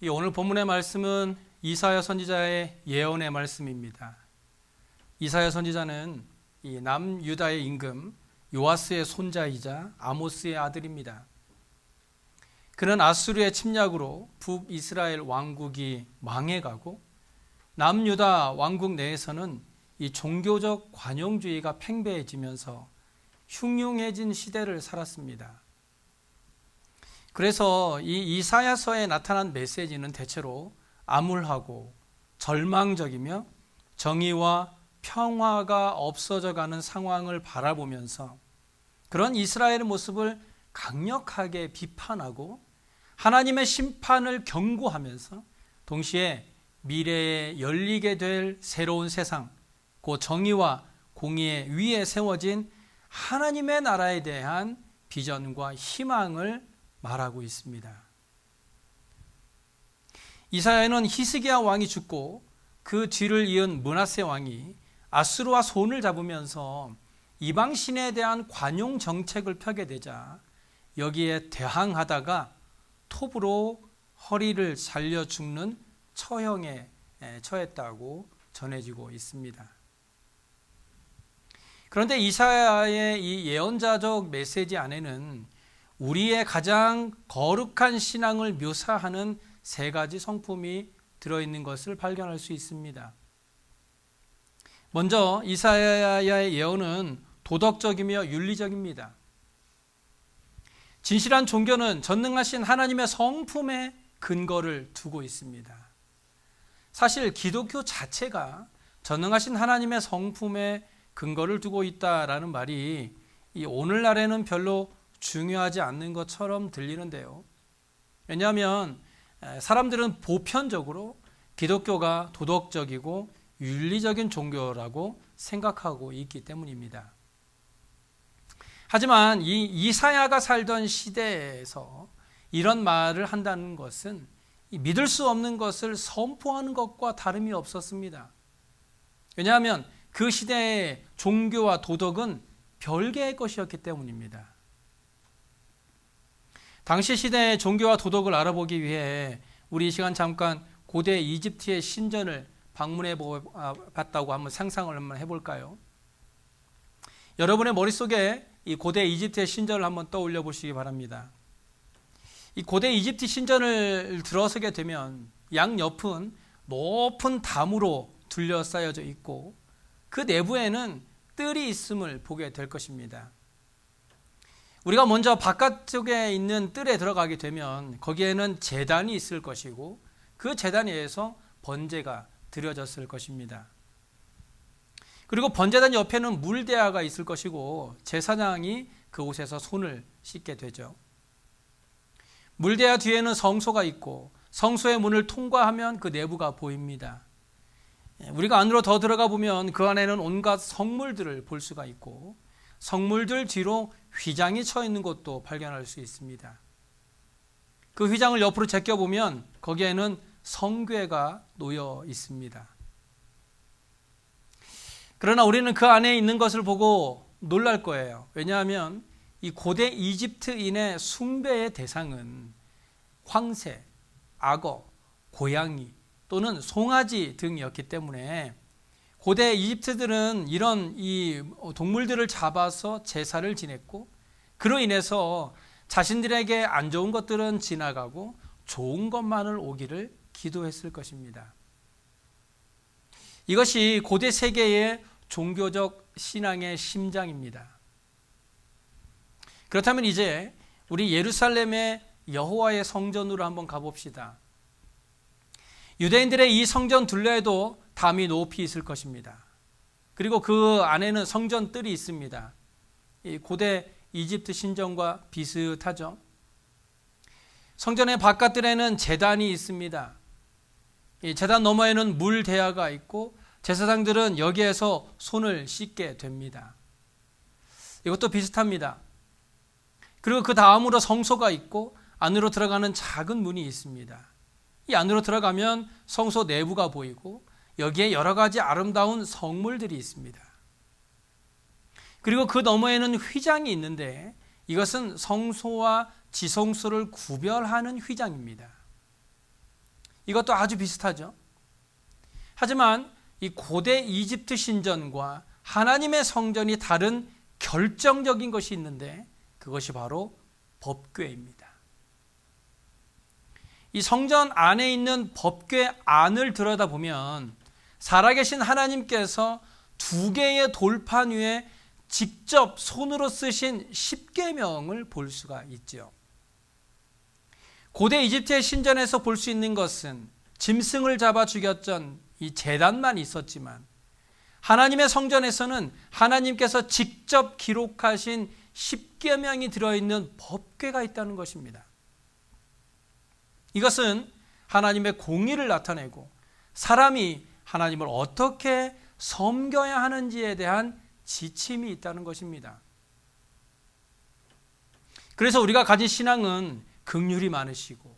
오늘 본문의 말씀은 이사야 선지자의 예언의 말씀입니다. 이사야 선지자는 이 남유다의 임금 요아스의 손자이자 아모스의 아들입니다. 그는 아수르의 침략으로 북이스라엘 왕국이 망해가고 남유다 왕국 내에서는 이 종교적 관용주의가 팽배해지면서 흉흉해진 시대를 살았습니다. 그래서 이 이사야서에 나타난 메시지는 대체로 암울하고 절망적이며 정의와 평화가 없어져가는 상황을 바라보면서 그런 이스라엘의 모습을 강력하게 비판하고 하나님의 심판을 경고하면서 동시에 미래에 열리게 될 새로운 세상, 그 정의와 공의의 위에 세워진 하나님의 나라에 대한 비전과 희망을 말하고 있습니다. 이사야는 히스기야 왕이 죽고 그 뒤를 이은 므낫세 왕이 아수르와 손을 잡으면서 이방 신에 대한 관용 정책을 펴게 되자 여기에 대항하다가 톱으로 허리를 잘려 죽는 처형에 처했다고 전해지고 있습니다. 그런데 이사야의 이 예언자적 메시지 안에는 우리의 가장 거룩한 신앙을 묘사하는 세 가지 성품이 들어있는 것을 발견할 수 있습니다. 먼저 이사야의 예언은 도덕적이며 윤리적입니다. 진실한 종교는 전능하신 하나님의 성품에 근거를 두고 있습니다. 사실 기독교 자체가 전능하신 하나님의 성품에 근거를 두고 있다라는 말이 이 오늘날에는 별로 중요하지 않는 것처럼 들리는데요. 왜냐하면 사람들은 보편적으로 기독교가 도덕적이고 윤리적인 종교라고 생각하고 있기 때문입니다. 하지만 이 이사야가 살던 시대에서 이런 말을 한다는 것은 믿을 수 없는 것을 선포하는 것과 다름이 없었습니다. 왜냐하면 그 시대의 종교와 도덕은 별개의 것이었기 때문입니다. 당시 시대의 종교와 도덕을 알아보기 위해 우리 이 시간 잠깐 고대 이집트의 신전을 방문해 봤다고 한번 상상을 한번 해볼까요? 여러분의 머릿속에 이 고대 이집트의 신전을 한번 떠올려 보시기 바랍니다. 이 고대 이집트 신전을 들어서게 되면 양옆은 높은 담으로 둘러싸여져 있고 그 내부에는 뜰이 있음을 보게 될 것입니다. 우리가 먼저 바깥쪽에 있는 뜰에 들어가게 되면 거기에는 제단이 있을 것이고 그 제단 위에서 번제가 드려졌을 것입니다. 그리고 번제단 옆에는 물대야가 있을 것이고 제사장이 그곳에서 손을 씻게 되죠. 물대야 뒤에는 성소가 있고 성소의 문을 통과하면 그 내부가 보입니다. 우리가 안으로 더 들어가 보면 그 안에는 온갖 성물들을 볼 수가 있고 성물들 뒤로 휘장이 쳐 있는 것도 발견할 수 있습니다. 그 휘장을 옆으로 제껴보면 거기에는 성궤가 놓여 있습니다. 그러나 우리는 그 안에 있는 것을 보고 놀랄 거예요. 왜냐하면 이 고대 이집트인의 숭배의 대상은 황새, 악어, 고양이 또는 송아지 등이었기 때문에 고대 이집트들은 이런 이 동물들을 잡아서 제사를 지냈고 그로 인해서 자신들에게 안 좋은 것들은 지나가고 좋은 것만을 오기를 기도했을 것입니다. 이것이 고대 세계의 종교적 신앙의 심장입니다. 그렇다면 이제 우리 예루살렘의 여호와의 성전으로 한번 가봅시다. 유대인들의 이 성전 둘레에도 담이 높이 있을 것입니다. 그리고 그 안에는 성전 뜰이 있습니다. 이 고대 이집트 신전과 비슷하죠. 성전의 바깥뜰에는 제단이 있습니다. 이 제단 너머에는 물대야가 있고 제사장들은 여기에서 손을 씻게 됩니다. 이것도 비슷합니다. 그리고 그 다음으로 성소가 있고 안으로 들어가는 작은 문이 있습니다. 이 안으로 들어가면 성소 내부가 보이고 여기에 여러 가지 아름다운 성물들이 있습니다. 그리고 그 너머에는 휘장이 있는데 이것은 성소와 지성소를 구별하는 휘장입니다. 이것도 아주 비슷하죠. 하지만 이 고대 이집트 신전과 하나님의 성전이 다른 결정적인 것이 있는데 그것이 바로 법궤입니다. 이 성전 안에 있는 법궤 안을 들여다보면 살아계신 하나님께서 두 개의 돌판 위에 직접 손으로 쓰신 십계명을 볼 수가 있죠. 고대 이집트의 신전에서 볼 수 있는 것은 짐승을 잡아 죽였던 이 제단만 있었지만 하나님의 성전에서는 하나님께서 직접 기록하신 십계명이 들어있는 법궤가 있다는 것입니다. 이것은 하나님의 공의를 나타내고 사람이 하나님을 어떻게 섬겨야 하는지에 대한 지침이 있다는 것입니다. 그래서 우리가 가진 신앙은 긍휼이 많으시고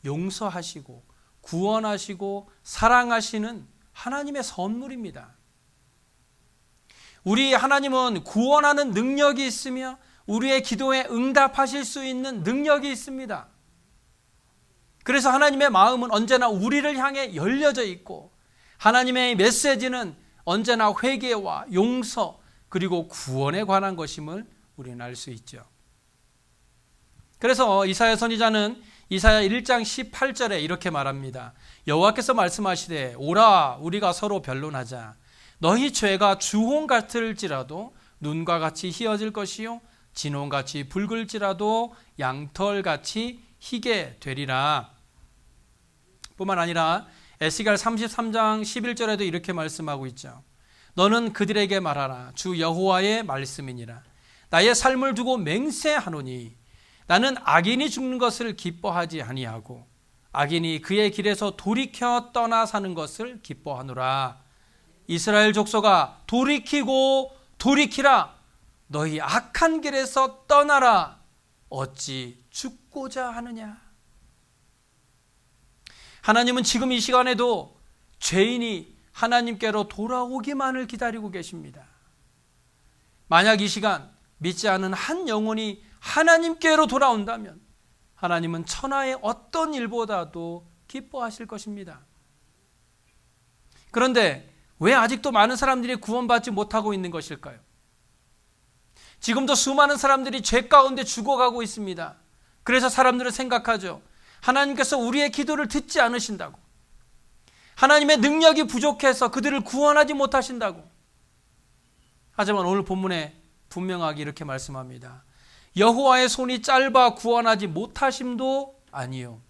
용서하시고 구원하시고 사랑하시는 하나님의 선물입니다. 우리 하나님은 구원하는 능력이 있으며 우리의 기도에 응답하실 수 있는 능력이 있습니다. 그래서 하나님의 마음은 언제나 우리를 향해 열려져 있고 하나님의 메시지는 언제나 회개와 용서 그리고 구원에 관한 것임을 우리는 알 수 있죠. 그래서 이사야 선지자는 이사야 1장 18절에 이렇게 말합니다. 여호와께서 말씀하시되 오라 우리가 서로 변론하자. 너희 죄가 주홍 같을지라도 눈과 같이 희어질 것이요 진홍같이 붉을지라도 양털같이 희게 되리라. 뿐만 아니라 에스겔 33장 11절에도 이렇게 말씀하고 있죠. 너는 그들에게 말하라. 주 여호와의 말씀이니라. 나의 삶을 두고 맹세하노니 나는 악인이 죽는 것을 기뻐하지 아니하고 악인이 그의 길에서 돌이켜 떠나 사는 것을 기뻐하노라. 이스라엘 족속아 돌이키고 돌이키라. 너희 악한 길에서 떠나라. 어찌 죽고자 하느냐. 하나님은 지금 이 시간에도 죄인이 하나님께로 돌아오기만을 기다리고 계십니다. 만약 이 시간 믿지 않은 한 영혼이 하나님께로 돌아온다면 하나님은 천하의 어떤 일보다도 기뻐하실 것입니다. 그런데 왜 아직도 많은 사람들이 구원받지 못하고 있는 것일까요? 지금도 수많은 사람들이 죄 가운데 죽어가고 있습니다. 그래서 사람들은 생각하죠. 하나님께서 우리의 기도를 듣지 않으신다고. 하나님의 능력이 부족해서 그들을 구원하지 못하신다고. 하지만 오늘 본문에 분명하게 이렇게 말씀합니다. 여호와의 손이 짧아 구원하지 못하심도 아니요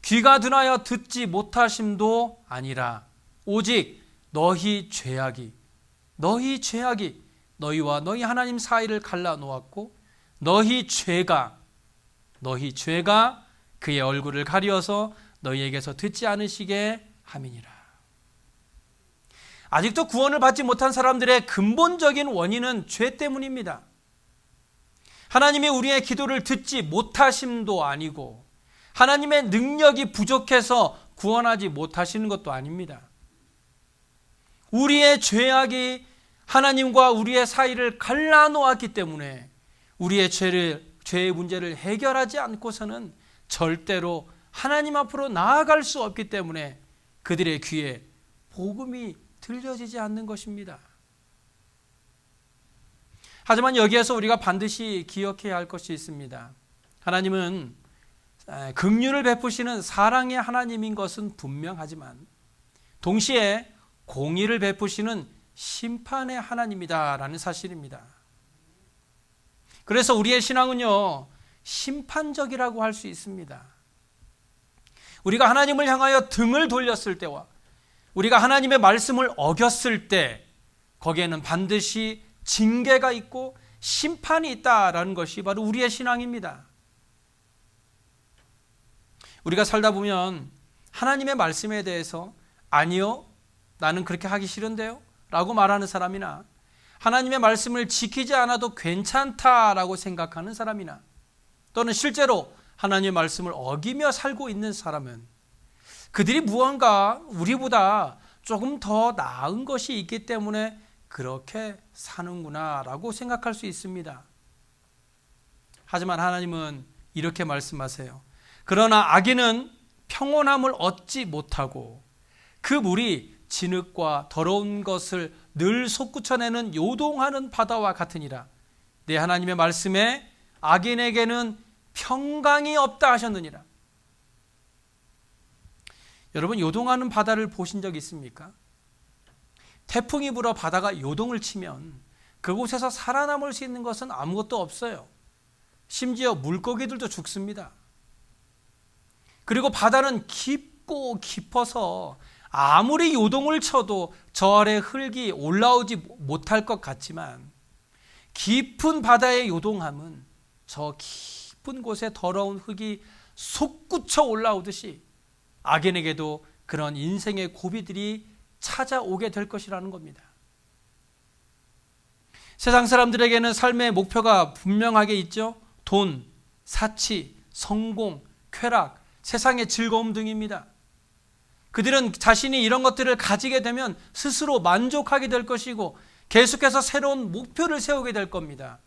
귀가 둔하여 듣지 못하심도 아니라 오직 너희 죄악이 너희와 너희 하나님 사이를 갈라놓았고 너희 죄가 그의 얼굴을 가리어서 너희에게서 듣지 않으시게 함이니라. 아직도 구원을 받지 못한 사람들의 근본적인 원인은 죄 때문입니다. 하나님이 우리의 기도를 듣지 못하심도 아니고 하나님의 능력이 부족해서 구원하지 못하시는 것도 아닙니다. 우리의 죄악이 하나님과 우리의 사이를 갈라놓았기 때문에 우리의 죄의 문제를 해결하지 않고서는 절대로 하나님 앞으로 나아갈 수 없기 때문에 그들의 귀에 복음이 들려지지 않는 것입니다. 하지만 여기에서 우리가 반드시 기억해야 할 것이 있습니다. 하나님은 긍휼을 베푸시는 사랑의 하나님인 것은 분명하지만 동시에 공의를 베푸시는 심판의 하나님이다라는 사실입니다. 그래서 우리의 신앙은요, 심판적이라고 할 수 있습니다. 우리가 하나님을 향하여 등을 돌렸을 때와 우리가 하나님의 말씀을 어겼을 때 거기에는 반드시 징계가 있고 심판이 있다라는 것이 바로 우리의 신앙입니다. 우리가 살다 보면 하나님의 말씀에 대해서 아니요, 나는 그렇게 하기 싫은데요 라고 말하는 사람이나 하나님의 말씀을 지키지 않아도 괜찮다라고 생각하는 사람이나 또는 실제로 하나님의 말씀을 어기며 살고 있는 사람은 그들이 무언가 우리보다 조금 더 나은 것이 있기 때문에 그렇게 사는구나 라고 생각할 수 있습니다. 하지만 하나님은 이렇게 말씀하세요. 그러나 악인은 평온함을 얻지 못하고 그 물이 진흙과 더러운 것을 늘 솟구쳐내는 요동하는 바다와 같으니라. 내 하나님의 말씀에 악인에게는 평강이 없다 하셨느니라. 여러분, 요동하는 바다를 보신 적 있습니까? 태풍이 불어 바다가 요동을 치면 그곳에서 살아남을 수 있는 것은 아무것도 없어요. 심지어 물고기들도 죽습니다. 그리고 바다는 깊고 깊어서 아무리 요동을 쳐도 저 아래 흙이 올라오지 못할 것 같지만, 깊은 바다의 요동함은 저 깊은 곳에 더러운 흙이 솟구쳐 올라오듯이 악인에게도 그런 인생의 고비들이 찾아오게 될 것이라는 겁니다. 세상 사람들에게는 삶의 목표가 분명하게 있죠. 돈, 사치, 성공, 쾌락, 세상의 즐거움 등입니다. 그들은 자신이 이런 것들을 가지게 되면 스스로 만족하게 될 것이고 계속해서 새로운 목표를 세우게 될 겁니다.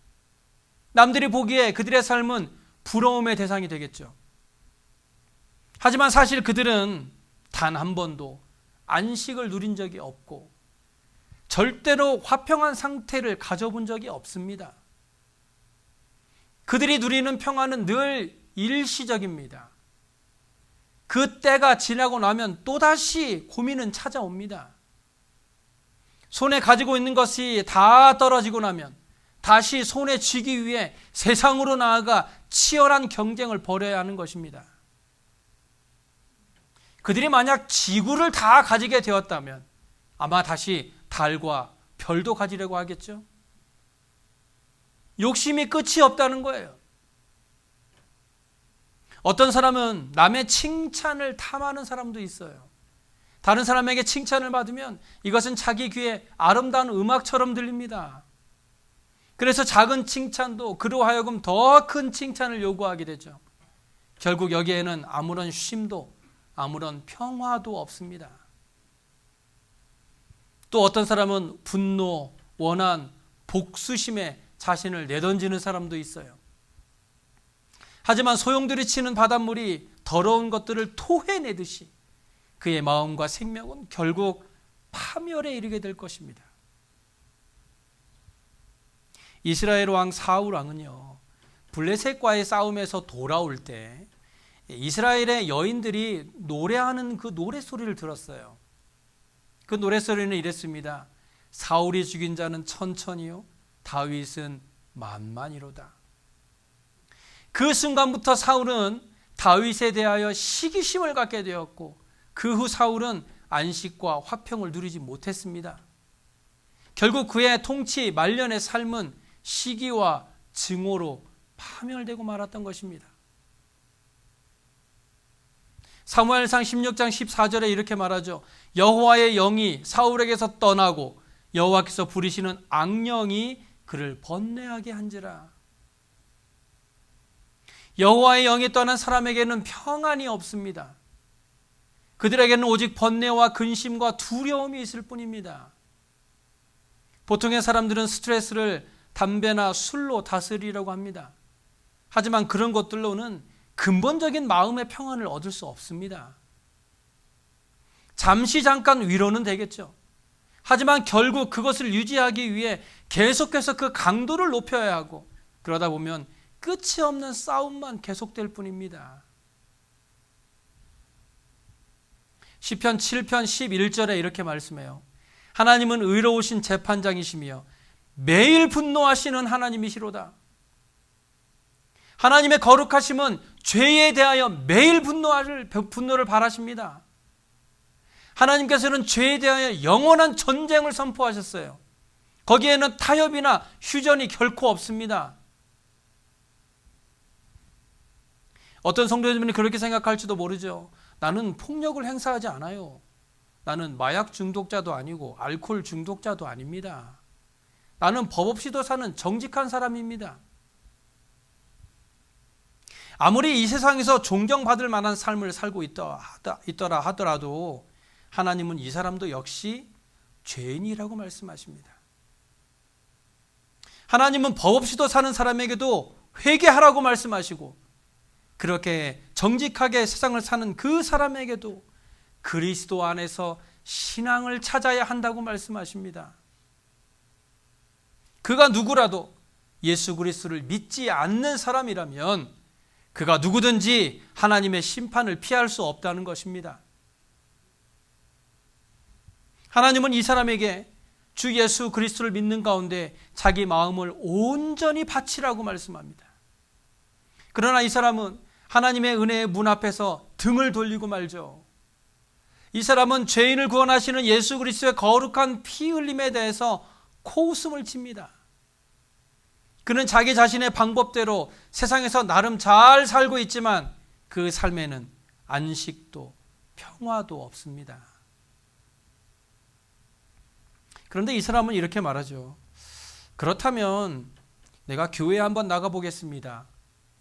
남들이 보기에 그들의 삶은 부러움의 대상이 되겠죠. 하지만 사실 그들은 단 한 번도 안식을 누린 적이 없고 절대로 화평한 상태를 가져본 적이 없습니다. 그들이 누리는 평화는 늘 일시적입니다. 그 때가 지나고 나면 또다시 고민은 찾아옵니다. 손에 가지고 있는 것이 다 떨어지고 나면 다시 손에 쥐기 위해 세상으로 나아가 치열한 경쟁을 벌여야 하는 것입니다. 그들이 만약 지구를 다 가지게 되었다면 아마 다시 달과 별도 가지려고 하겠죠. 욕심이 끝이 없다는 거예요. 어떤 사람은 남의 칭찬을 탐하는 사람도 있어요. 다른 사람에게 칭찬을 받으면 이것은 자기 귀에 아름다운 음악처럼 들립니다. 그래서 작은 칭찬도 그로 하여금 더 큰 칭찬을 요구하게 되죠. 결국 여기에는 아무런 쉼도 아무런 평화도 없습니다. 또 어떤 사람은 분노, 원한, 복수심에 자신을 내던지는 사람도 있어요. 하지만 소용돌이 치는 바닷물이 더러운 것들을 토해내듯이 그의 마음과 생명은 결국 파멸에 이르게 될 것입니다. 이스라엘 왕 사울 왕은요, 블레셋과의 싸움에서 돌아올 때 이스라엘의 여인들이 노래하는 그 노래소리를 들었어요. 그 노래소리는 이랬습니다. 사울이 죽인 자는 천천히요, 다윗은 만만이로다. 그 순간부터 사울은 다윗에 대하여 시기심을 갖게 되었고 그 후 사울은 안식과 화평을 누리지 못했습니다. 결국 그의 통치 말년의 삶은 시기와 증오로 파멸되고 말았던 것입니다. 사무엘상 16장 14절에 이렇게 말하죠. 여호와의 영이 사울에게서 떠나고 여호와께서 부리시는 악령이 그를 번뇌하게 한지라. 여호와의 영이 떠난 사람에게는 평안이 없습니다. 그들에게는 오직 번뇌와 근심과 두려움이 있을 뿐입니다. 보통의 사람들은 스트레스를 담배나 술로 다스리려고 합니다. 하지만 그런 것들로는 근본적인 마음의 평안을 얻을 수 없습니다. 잠시 잠깐 위로는 되겠죠. 하지만 결국 그것을 유지하기 위해 계속해서 그 강도를 높여야 하고 그러다 보면 끝이 없는 싸움만 계속될 뿐입니다. 시편 7편 11절에 이렇게 말씀해요. 하나님은 의로우신 재판장이시며 매일 분노하시는 하나님이시로다. 하나님의 거룩하심은 죄에 대하여 매일 분노를 바라십니다. 하나님께서는 죄에 대하여 영원한 전쟁을 선포하셨어요. 거기에는 타협이나 휴전이 결코 없습니다. 어떤 성도님들이 그렇게 생각할지도 모르죠. 나는 폭력을 행사하지 않아요. 나는 마약 중독자도 아니고 알코올 중독자도 아닙니다. 나는 법 없이도 사는 정직한 사람입니다. 아무리 이 세상에서 존경받을 만한 삶을 살고 있더라 하더라도 하나님은 이 사람도 역시 죄인이라고 말씀하십니다. 하나님은 법 없이도 사는 사람에게도 회개하라고 말씀하시고 그렇게 정직하게 세상을 사는 그 사람에게도 그리스도 안에서 신앙을 찾아야 한다고 말씀하십니다. 그가 누구라도 예수 그리스도를 믿지 않는 사람이라면 그가 누구든지 하나님의 심판을 피할 수 없다는 것입니다. 하나님은 이 사람에게 주 예수 그리스도를 믿는 가운데 자기 마음을 온전히 바치라고 말씀합니다. 그러나 이 사람은 하나님의 은혜의 문 앞에서 등을 돌리고 말죠. 이 사람은 죄인을 구원하시는 예수 그리스도의 거룩한 피 흘림에 대해서 코웃음을 칩니다. 그는 자기 자신의 방법대로 세상에서 나름 잘 살고 있지만 그 삶에는 안식도 평화도 없습니다. 그런데 이 사람은 이렇게 말하죠. 그렇다면 내가 교회에 한번 나가보겠습니다.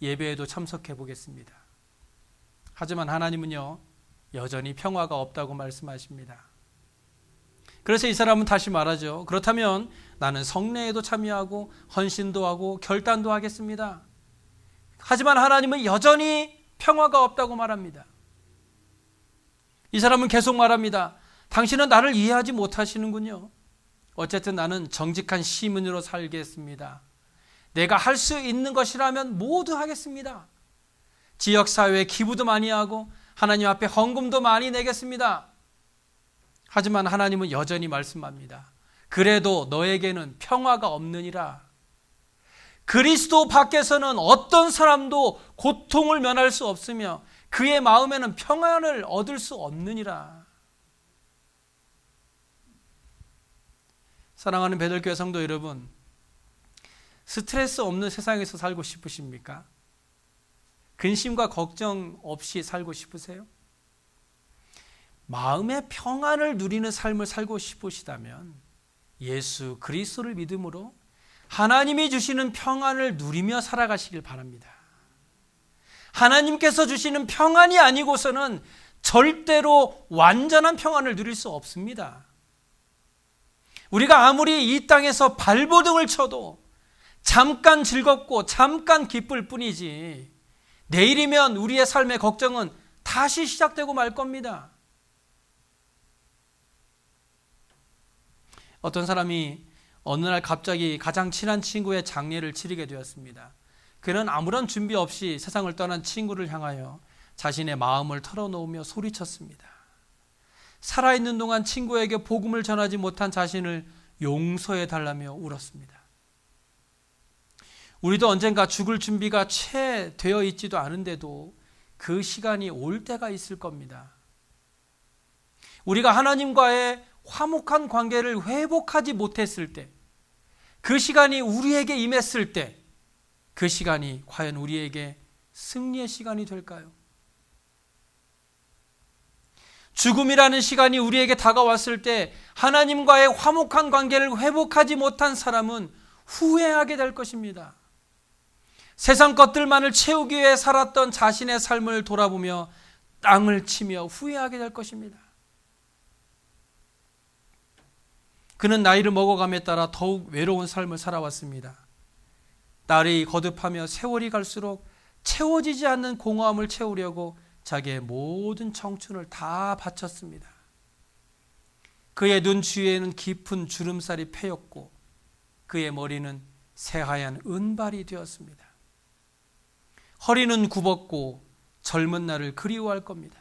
예배에도 참석해 보겠습니다. 하지만 하나님은요, 여전히 평화가 없다고 말씀하십니다. 그래서 이 사람은 다시 말하죠. 그렇다면 나는 성례에도 참여하고 헌신도 하고 결단도 하겠습니다. 하지만 하나님은 여전히 평화가 없다고 말합니다. 이 사람은 계속 말합니다. 당신은 나를 이해하지 못하시는군요. 어쨌든 나는 정직한 시민으로 살겠습니다. 내가 할 수 있는 것이라면 모두 하겠습니다. 지역사회에 기부도 많이 하고 하나님 앞에 헌금도 많이 내겠습니다. 하지만 하나님은 여전히 말씀합니다. 그래도 너에게는 평화가 없느니라. 그리스도 밖에서는 어떤 사람도 고통을 면할 수 없으며 그의 마음에는 평안을 얻을 수 없느니라. 사랑하는 베들교회 성도 여러분, 스트레스 없는 세상에서 살고 싶으십니까? 근심과 걱정 없이 살고 싶으세요? 마음의 평안을 누리는 삶을 살고 싶으시다면 예수 그리스도를 믿음으로 하나님이 주시는 평안을 누리며 살아가시길 바랍니다. 하나님께서 주시는 평안이 아니고서는 절대로 완전한 평안을 누릴 수 없습니다. 우리가 아무리 이 땅에서 발버둥을 쳐도 잠깐 즐겁고 잠깐 기쁠 뿐이지 내일이면 우리의 삶의 걱정은 다시 시작되고 말 겁니다. 어떤 사람이 어느 날 갑자기 가장 친한 친구의 장례를 치르게 되었습니다. 그는 아무런 준비 없이 세상을 떠난 친구를 향하여 자신의 마음을 털어놓으며 소리쳤습니다. 살아있는 동안 친구에게 복음을 전하지 못한 자신을 용서해 달라며 울었습니다. 우리도 언젠가 죽을 준비가 채 되어 있지도 않은데도 그 시간이 올 때가 있을 겁니다. 우리가 하나님과의 화목한 관계를 회복하지 못했을 때, 그 시간이 우리에게 임했을 때, 그 시간이 과연 우리에게 승리의 시간이 될까요? 죽음이라는 시간이 우리에게 다가왔을 때 하나님과의 화목한 관계를 회복하지 못한 사람은 후회하게 될 것입니다. 세상 것들만을 채우기 위해 살았던 자신의 삶을 돌아보며 땅을 치며 후회하게 될 것입니다. 그는 나이를 먹어감에 따라 더욱 외로운 삶을 살아왔습니다. 날이 거듭하며 세월이 갈수록 채워지지 않는 공허함을 채우려고 자기의 모든 청춘을 다 바쳤습니다. 그의 눈 주위에는 깊은 주름살이 패였고 그의 머리는 새하얀 은발이 되었습니다. 허리는 굽었고 젊은 날을 그리워할 겁니다.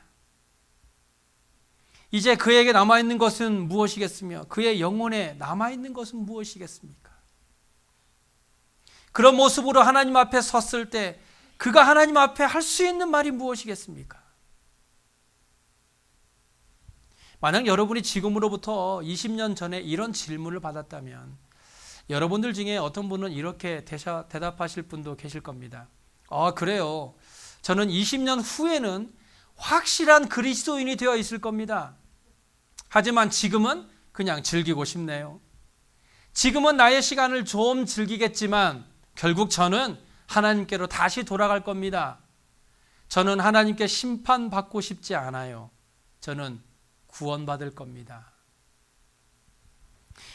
이제 그에게 남아있는 것은 무엇이겠으며 그의 영혼에 남아있는 것은 무엇이겠습니까? 그런 모습으로 하나님 앞에 섰을 때 그가 하나님 앞에 할 수 있는 말이 무엇이겠습니까? 만약 여러분이 지금으로부터 20년 전에 이런 질문을 받았다면 여러분들 중에 어떤 분은 이렇게 대답하실 분도 계실 겁니다. 그래요. 저는 20년 후에는 확실한 그리스도인이 되어 있을 겁니다. 하지만 지금은 그냥 즐기고 싶네요. 지금은 나의 시간을 좀 즐기겠지만 결국 저는 하나님께로 다시 돌아갈 겁니다. 저는 하나님께 심판받고 싶지 않아요. 저는 구원받을 겁니다.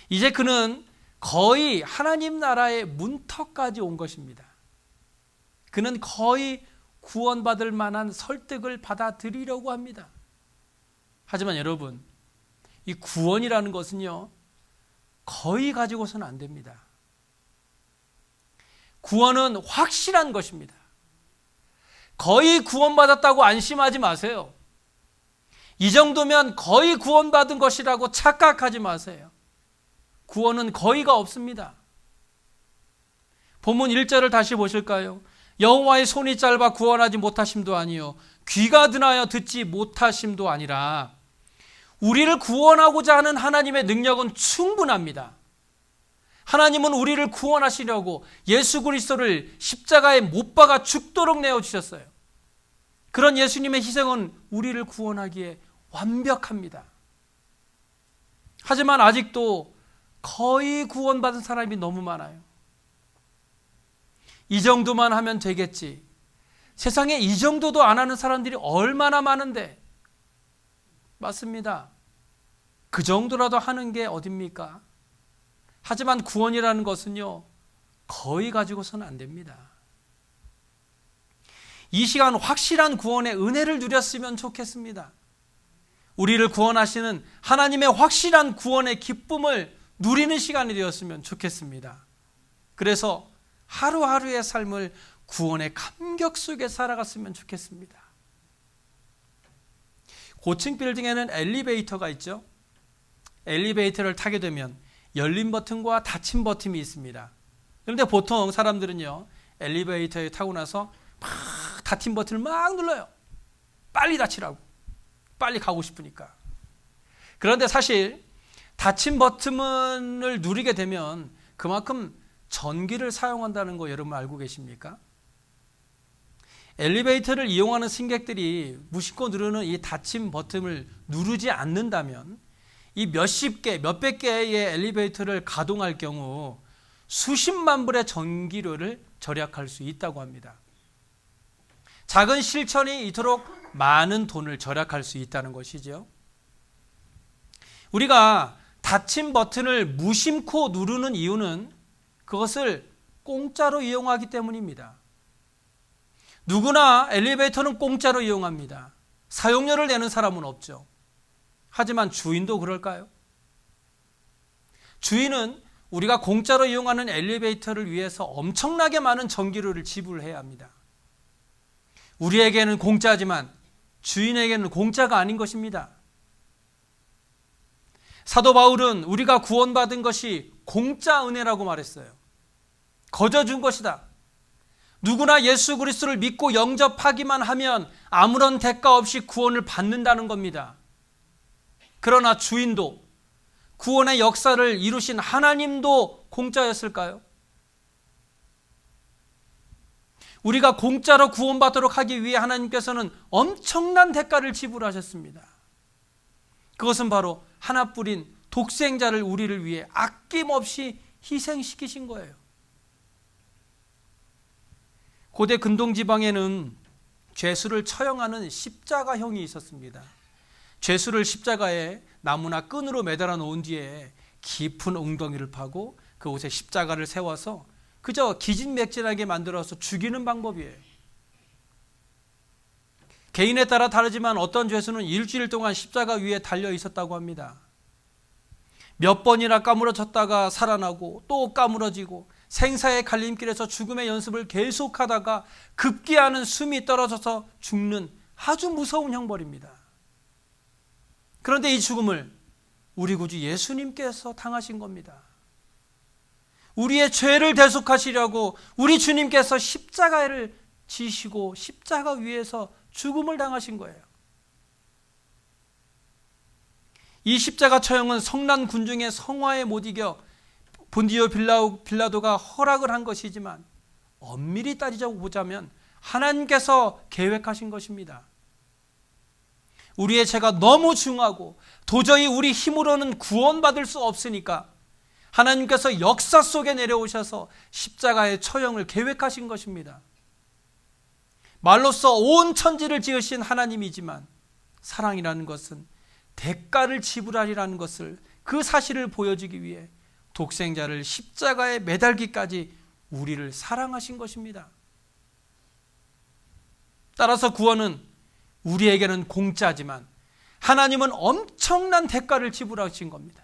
이제 그는 거의 하나님 나라의 문턱까지 온 것입니다. 그는 거의 구원받을 만한 설득을 받아들이려고 합니다. 하지만 여러분, 이 구원이라는 것은요, 거의 가지고서는 안 됩니다. 구원은 확실한 것입니다. 거의 구원받았다고 안심하지 마세요. 이 정도면 거의 구원받은 것이라고 착각하지 마세요. 구원은 거의가 없습니다. 본문 1절을 다시 보실까요? 여호와의 손이 짧아 구원하지 못하심도 아니요 귀가 드나여 듣지 못하심도 아니라, 우리를 구원하고자 하는 하나님의 능력은 충분합니다. 하나님은 우리를 구원하시려고 예수 그리스도를 십자가에 못 박아 죽도록 내어주셨어요. 그런 예수님의 희생은 우리를 구원하기에 완벽합니다. 하지만 아직도 거의 구원받은 사람이 너무 많아요. 이 정도만 하면 되겠지. 세상에 이 정도도 안 하는 사람들이 얼마나 많은데. 맞습니다. 그 정도라도 하는 게 어딥니까? 하지만 구원이라는 것은요, 거의 가지고서는 안 됩니다. 이 시간 확실한 구원의 은혜를 누렸으면 좋겠습니다. 우리를 구원하시는 하나님의 확실한 구원의 기쁨을 누리는 시간이 되었으면 좋겠습니다. 그래서 하루하루의 삶을 구원의 감격 속에 살아갔으면 좋겠습니다. 고층 빌딩에는 엘리베이터가 있죠. 엘리베이터를 타게 되면 열린 버튼과 닫힌 버튼이 있습니다. 그런데 보통 사람들은요, 엘리베이터에 타고 나서 막 닫힌 버튼을 막 눌러요. 빨리 닫히라고. 빨리 가고 싶으니까. 그런데 사실 닫힌 버튼을 누르게 되면 그만큼 전기를 사용한다는 거 여러분 알고 계십니까? 엘리베이터를 이용하는 승객들이 무심코 누르는 이 닫힌 버튼을 누르지 않는다면 이 몇십 개, 몇백 개의 엘리베이터를 가동할 경우 수십만 불의 전기료를 절약할 수 있다고 합니다. 작은 실천이 이토록 많은 돈을 절약할 수 있다는 것이죠. 우리가 닫힌 버튼을 무심코 누르는 이유는 그것을 공짜로 이용하기 때문입니다. 누구나 엘리베이터는 공짜로 이용합니다. 사용료를 내는 사람은 없죠. 하지만 주인도 그럴까요? 주인은 우리가 공짜로 이용하는 엘리베이터를 위해서 엄청나게 많은 전기료를 지불해야 합니다. 우리에게는 공짜지만 주인에게는 공짜가 아닌 것입니다. 사도 바울은 우리가 구원받은 것이 공짜 은혜라고 말했어요. 거저 준 것이다. 누구나 예수 그리스도를 믿고 영접하기만 하면 아무런 대가 없이 구원을 받는다는 겁니다. 그러나 주인도, 구원의 역사를 이루신 하나님도 공짜였을까요? 우리가 공짜로 구원받도록 하기 위해 하나님께서는 엄청난 대가를 지불하셨습니다. 그것은 바로 하나뿐인 독생자를 우리를 위해 아낌없이 희생시키신 거예요. 고대 근동지방에는 죄수를 처형하는 십자가형이 있었습니다. 죄수를 십자가에 나무나 끈으로 매달아 놓은 뒤에 깊은 웅덩이를 파고 그곳에 십자가를 세워서 그저 기진맥진하게 만들어서 죽이는 방법이에요. 개인에 따라 다르지만 어떤 죄수는 일주일 동안 십자가 위에 달려 있었다고 합니다. 몇 번이나 까무러졌다가 살아나고 또 까무러지고 생사의 갈림길에서 죽음의 연습을 계속하다가 급기야는 숨이 떨어져서 죽는 아주 무서운 형벌입니다. 그런데 이 죽음을 우리 구주 예수님께서 당하신 겁니다. 우리의 죄를 대속하시려고 우리 주님께서 십자가를 지시고 십자가 위에서 죽음을 당하신 거예요. 이 십자가 처형은 성난 군중의 성화에 못 이겨 본디오 빌라도가 허락을 한 것이지만 엄밀히 따지자고 보자면 하나님께서 계획하신 것입니다. 우리의 죄가 너무 중하고 도저히 우리 힘으로는 구원받을 수 없으니까 하나님께서 역사 속에 내려오셔서 십자가의 처형을 계획하신 것입니다. 말로써 온 천지를 지으신 하나님이지만 사랑이라는 것은 대가를 지불하리라는 것을, 그 사실을 보여주기 위해 독생자를 십자가에 매달기까지 우리를 사랑하신 것입니다. 따라서 구원은 우리에게는 공짜지만 하나님은 엄청난 대가를 지불하신 겁니다.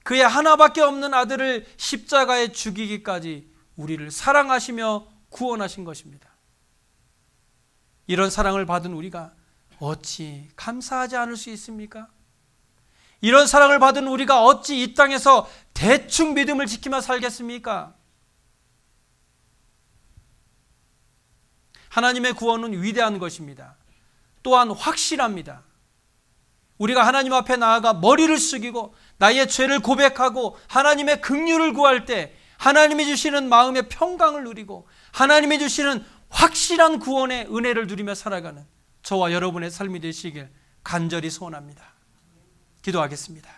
그의 하나밖에 없는 아들을 십자가에 죽이기까지 우리를 사랑하시며 구원하신 것입니다. 이런 사랑을 받은 우리가 어찌 감사하지 않을 수 있습니까? 이런 사랑을 받은 우리가 어찌 이 땅에서 대충 믿음을 지키며 살겠습니까? 하나님의 구원은 위대한 것입니다. 또한 확실합니다. 우리가 하나님 앞에 나아가 머리를 숙이고 나의 죄를 고백하고 하나님의 긍휼을 구할 때 하나님이 주시는 마음의 평강을 누리고 하나님이 주시는 확실한 구원의 은혜를 누리며 살아가는 저와 여러분의 삶이 되시길 간절히 소원합니다. 기도하겠습니다.